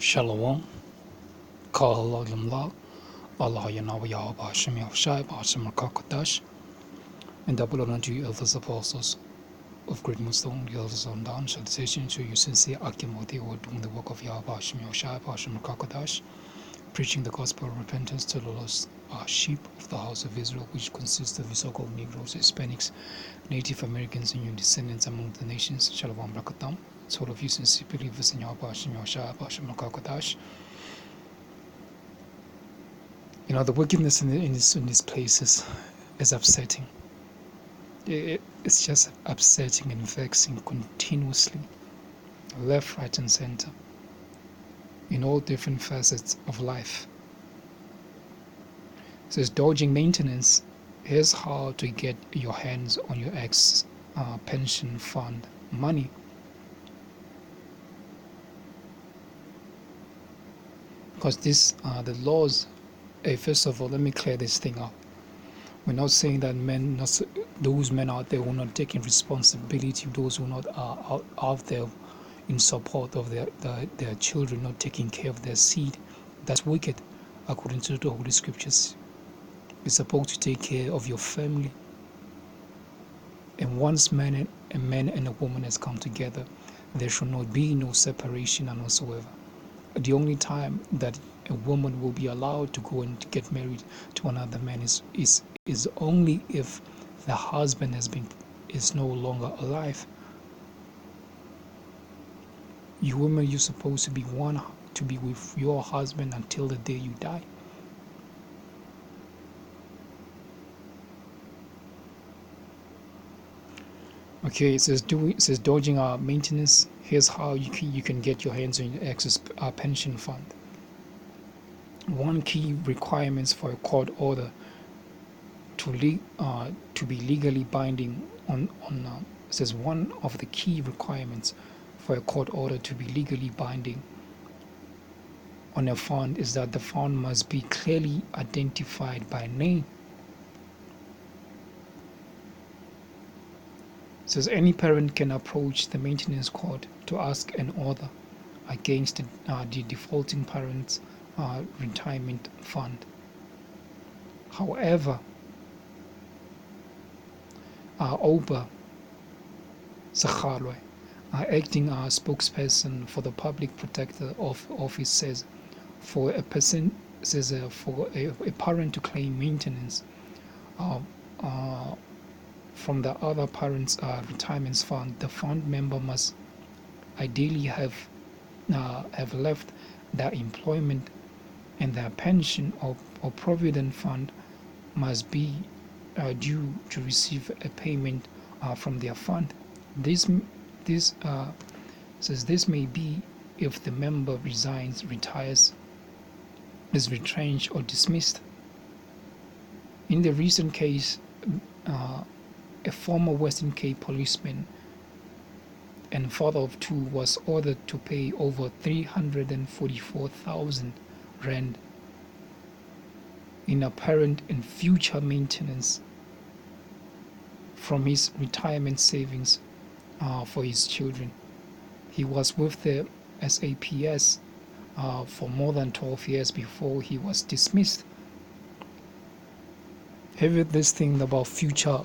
Shalom, Kahalalumla, Allah YAHAWADAH, Shemi of Shai, Basham Kakadash, and double honor to you, elders apostles of Great Muslim, the elders on down, salutation to you, sincere Akimoti, who are doing the work of Yahweh, Shemi of Shai, Basham Kakadash, preaching the gospel of repentance to the lost sheep of the house of Israel, which consists of the so-called Negroes, Hispanics, Native Americans, and your descendants among the nations. Shalom Brakatam. To all of you sincere believers in Yahweh, Shemi of Shai, Basham Kakadash. You know, the wickedness in these places is upsetting. It's just upsetting and vexing continuously, left, right, and center, in all different facets of life. It says, dodging maintenance. Here's how to get your hands on your ex pension fund money. Because the laws. First of all, let me clear this thing up. We're not saying that those men out there who are not taking responsibility, those who are not out there in support of their children, not taking care of their seed, that's wicked, according to the Holy Scriptures. You're supposed to take care of your family. And once a man and a woman has come together, there should not be no separation and whatsoever. The only time that a woman will be allowed to go and get married to another man is only if the husband is no longer alive. You women, you're supposed to be with your husband until the day you die. Okay, it says dodging our maintenance. Here's how you can get your hands on your ex's pension fund. One key requirements for a court order to be legally binding says one of the key requirements for a court order to be legally binding on a fund is that the fund must be clearly identified by name. It says any parent can approach the maintenance court to ask an order against the defaulting parent's retirement fund. However, Oba Sakhalwe, acting as spokesperson for the public protector office, says for a parent to claim maintenance from the other parent's retirement fund, the fund member must ideally have left their employment, and their pension or provident fund must be due to receive a payment from their fund. This says this may be if the member resigns, retires, is retrenched, or dismissed. In the recent case, a former Western Cape policeman and father of two was ordered to pay over 344,000 rand in apparent and future maintenance from his retirement savings for his children. He was with the SAPS for more than 12 years before he was dismissed. Have this thing about future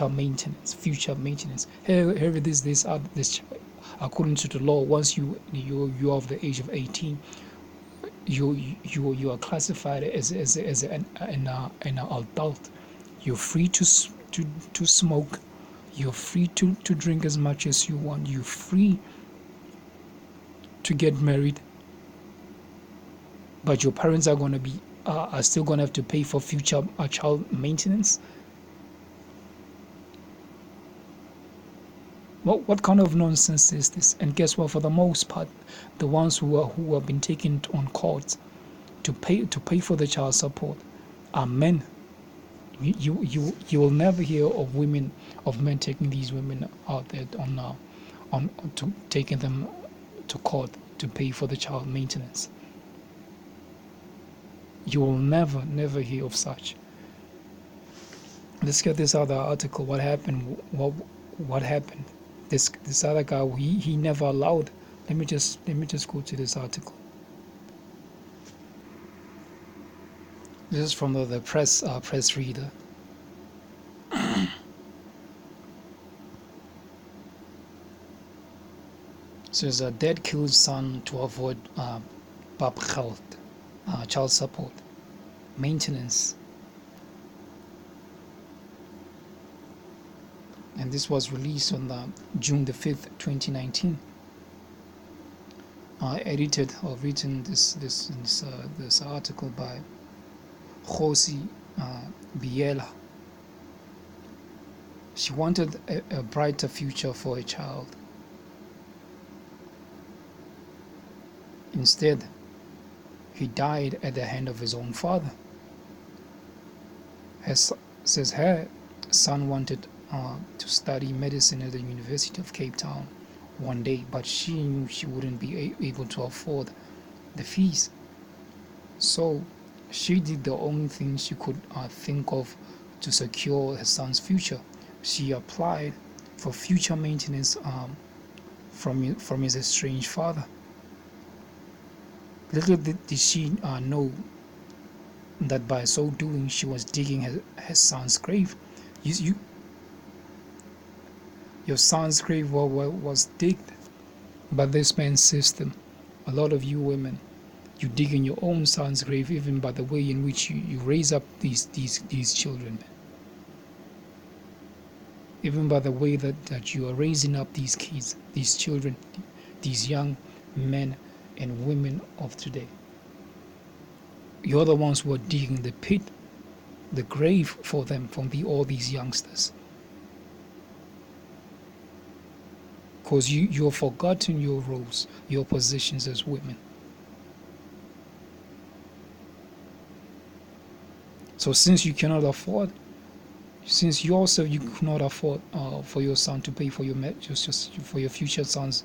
maintenance. Have this according to the law. Once you are of the age of 18, you are classified as an adult. You're free to smoke. You're free to drink as much as you want. You're free to get married. But your parents are still going to have to pay for future child maintenance. What kind of nonsense is this? And guess what? For the most part, the ones who have been taken on court to pay for the child support are men. You will never hear of men taking these women out there to taking them to court to pay for the child maintenance. You will never hear of such. Let's get this other article. What happened? What happened? This other guy, he never allowed. Let me just go to this article. This is from the press reader. Says a dad kills son to avoid bab geld, child support, maintenance. And this was released on June the 5th, 2019. I edited or written this article by Josie Biela. She wanted a brighter future for a child. Instead, he died at the hand of his own father. Says her son wanted to study medicine at the University of Cape Town one day, but she knew she wouldn't be able to afford the fees. So she did the only thing she could think of to secure her son's future. She applied for future maintenance from his estranged father. Little did she know that by so doing she was digging her son's grave. Your son's grave was digged by this man's system. A lot of you women, you dig in your own son's grave, even by the way in which you raise up these children. Even by the way that you are raising up these kids, these children, these young men and women of today. You're the ones who are digging the pit, the grave for them, from all these youngsters. Because you're forgotten your roles, your positions as women. So since you cannot afford, since yourself you cannot afford for your son to pay for your future son's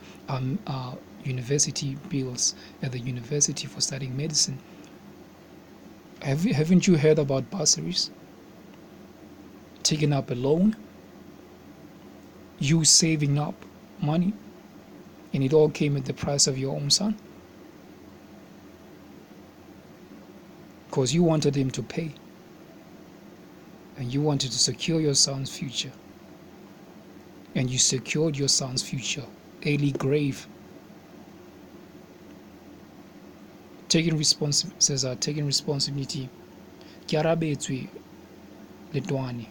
university bills at the university for studying medicine, haven't you heard about bursaries? Taking up a loan, you saving up money, and it all came at the price of your own son, because you wanted him to pay, and you wanted to secure your son's future, and you secured your son's future, early grave. Taking responsibility. Kiarabetswe Ledwani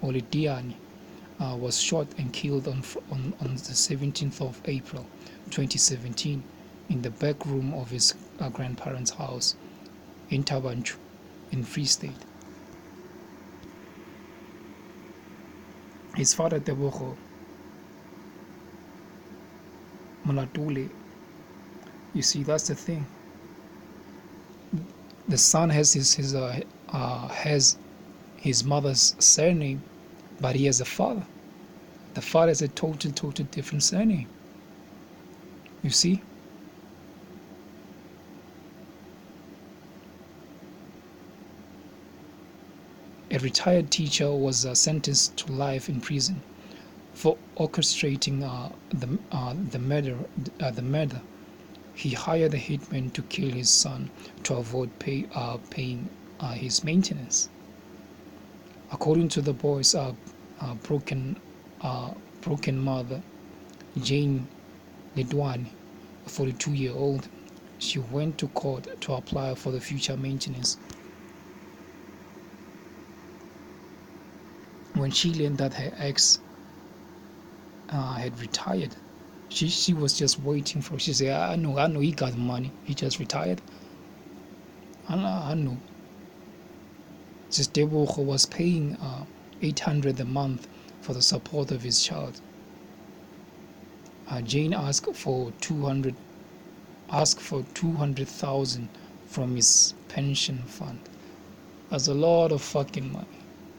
or Lediani was shot and killed on the 17th of April 2017 in the back room of his grandparents' house in Tabanchu in Free State. His father, Tebogo Malatule, you see, that's the thing. The son has his mother's surname, but he has a father. The father has a total different surname. You see? A retired teacher was sentenced to life in prison for orchestrating the murder. He hired a hitman to kill his son to avoid paying his maintenance. According to the boy's broken mother, Jane Ledwani, a 42-year-old, she went to court to apply for the future maintenance. When she learned that her ex had retired, she was just waiting for. She said, I know he got money. He just retired. I know. Just Debogo was paying $800 a month for the support of his child. Jane asked for $200,000 from his pension fund. That's a lot of fucking money.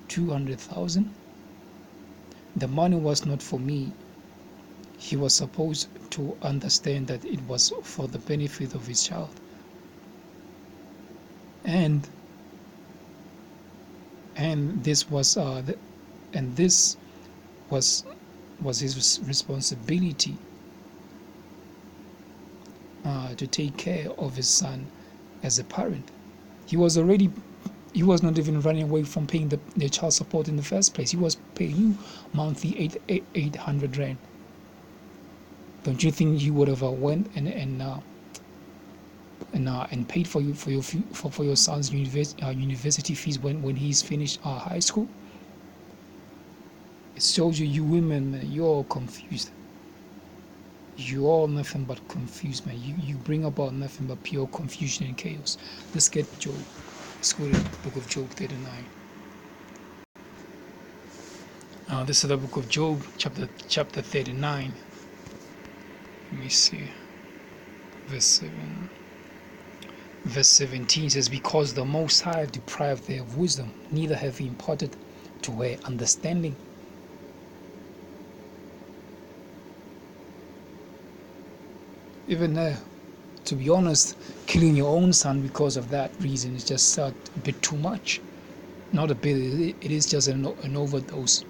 $200,000. The money was not for me. He was supposed to understand that it was for the benefit of his child, and this was his responsibility to take care of his son as a parent. He was already he was not even running away from paying the child support in the first place. He was paying you monthly 800 rand. Don't you think you would have went and paid for your son's university fees when he's finished high school? It shows you women, you're all confused. You're all nothing but confused, man. You bring about nothing but pure confusion and chaos. Let's get Job. Let's go to the book of Job 39. This is the book of Job, chapter 39. Let me see. Verse 7. Verse 17 says, because the Most High have deprived thee of wisdom, neither have he imparted to her understanding. Even there, to be honest, killing your own son because of that reason is just a bit too much. Not a bit, it is just an overdose.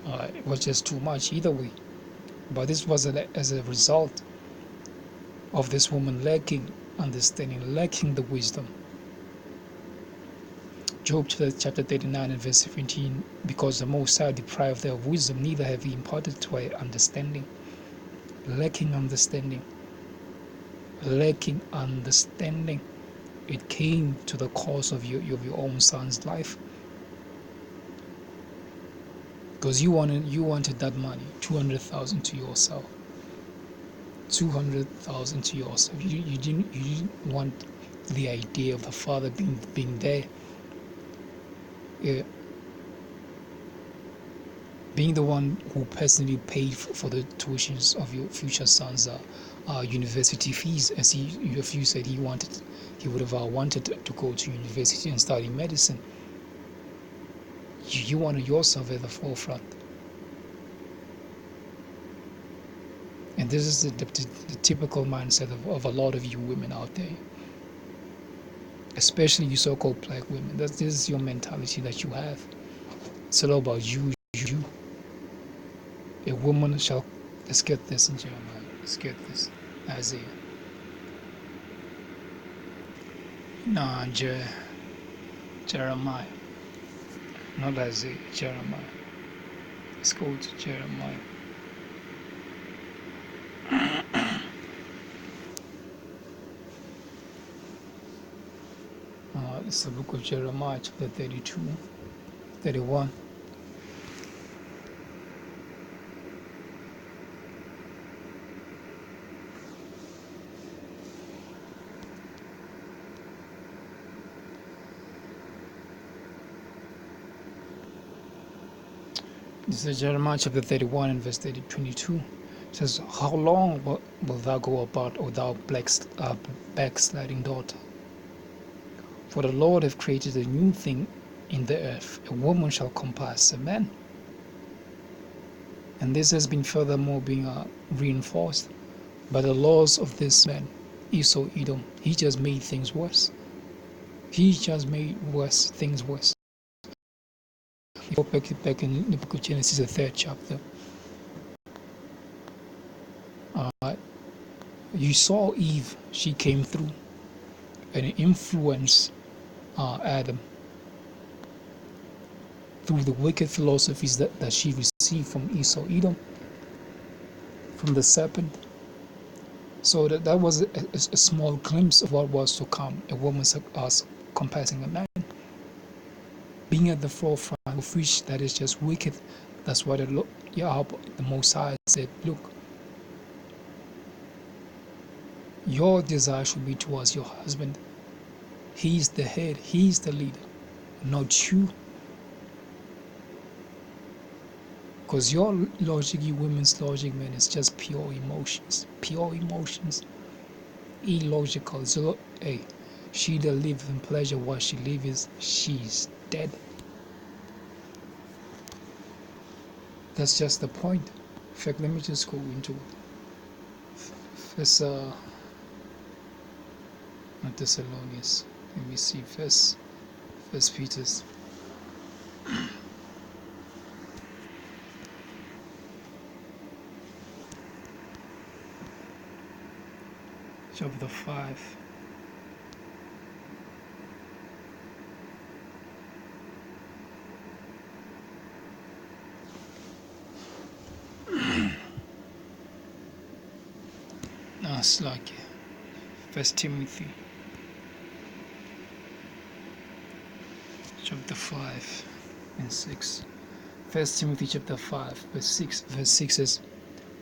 It was just too much either way. But this was as a result of this woman lacking understanding, lacking the wisdom. Job chapter 39 and verse 17, because the Most High deprived her of wisdom, neither have he imparted to her understanding. Lacking understanding. Lacking understanding. It came to the cost of your own son's life. Because you wanted that money, 200,000 to yourself. 200,000 to yourself. You didn't want the idea of the father being there. Yeah. Being the one who personally paid for the tuitions of your future son's university fees, as if you said he would have wanted to go to university and study medicine. You wanted yourself at the forefront. And this is the typical mindset of a lot of you women out there. Especially you so-called black women. This is your mentality that you have. It's all about you. A woman shall... Let's get this in Jeremiah. Let's get this. Isaiah. No, Jeremiah. Not Isaiah, Jeremiah. Let's go to Jeremiah. It's the book of Jeremiah, chapter 32, 31. This is Jeremiah chapter 31 and verse 22. It says, how long will thou go about, O thou backsliding daughter? For the Lord hath created a new thing in the earth. A woman shall compass a man. And this has been furthermore being reinforced by the laws of this man, Esau, Edom. He just made things worse. He just made things worse. Go back in the book of Genesis, the 3rd chapter. You saw Eve. She came through and influenced Adam through the wicked philosophies that she received from Esau, Edom, from the serpent. So that was a small glimpse of what was to come. A woman compassing a man, being at the forefront of which that is just wicked. That's why the Most High said, look, your desire should be towards your husband. He's the head, he's the leader, not you. Because your logic, you women's logic, man, is just pure emotions. Pure emotions. Illogical. So, hey, she that lives in pleasure while she lives, she's dead. That's just the point. In fact, let me just go into First not Thessalonians. Let me see. First Peter's. Chapter 5. Maslaki. 1 Timothy chapter 5 and 6. 1 Timothy chapter 5 verse 6 says,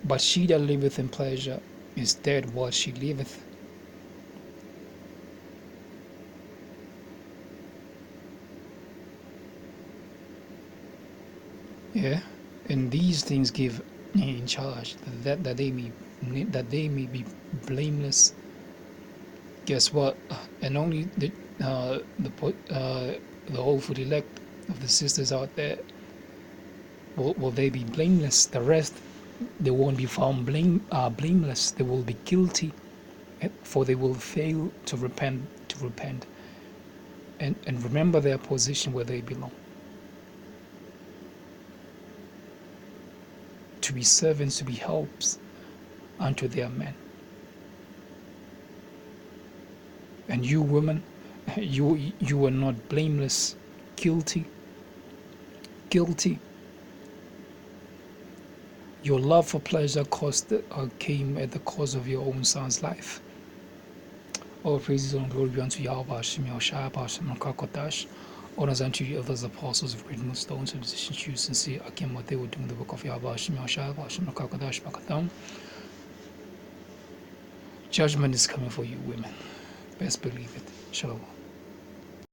But she that liveth in pleasure is dead while she liveth. Yeah, and these things give in charge that they may be blameless. Guess what? And only the hopeful elect of the sisters out there will they be blameless. The rest, they won't be found blameless. They will be guilty, for they will fail to repent and remember their position where they belong. To be servants, to be helps unto their men. And you women, you are not blameless, guilty. Your love for pleasure came at the cost of your own son's life. All praises and glory be unto Yahweh, SHAMAIWAN. Honors unto you, others apostles of great millstones, and decisions you sincere, again what they were doing the book of Yahweh, SHAMAIWAN. Judgment is coming for you, women. Best believe it. Shalom.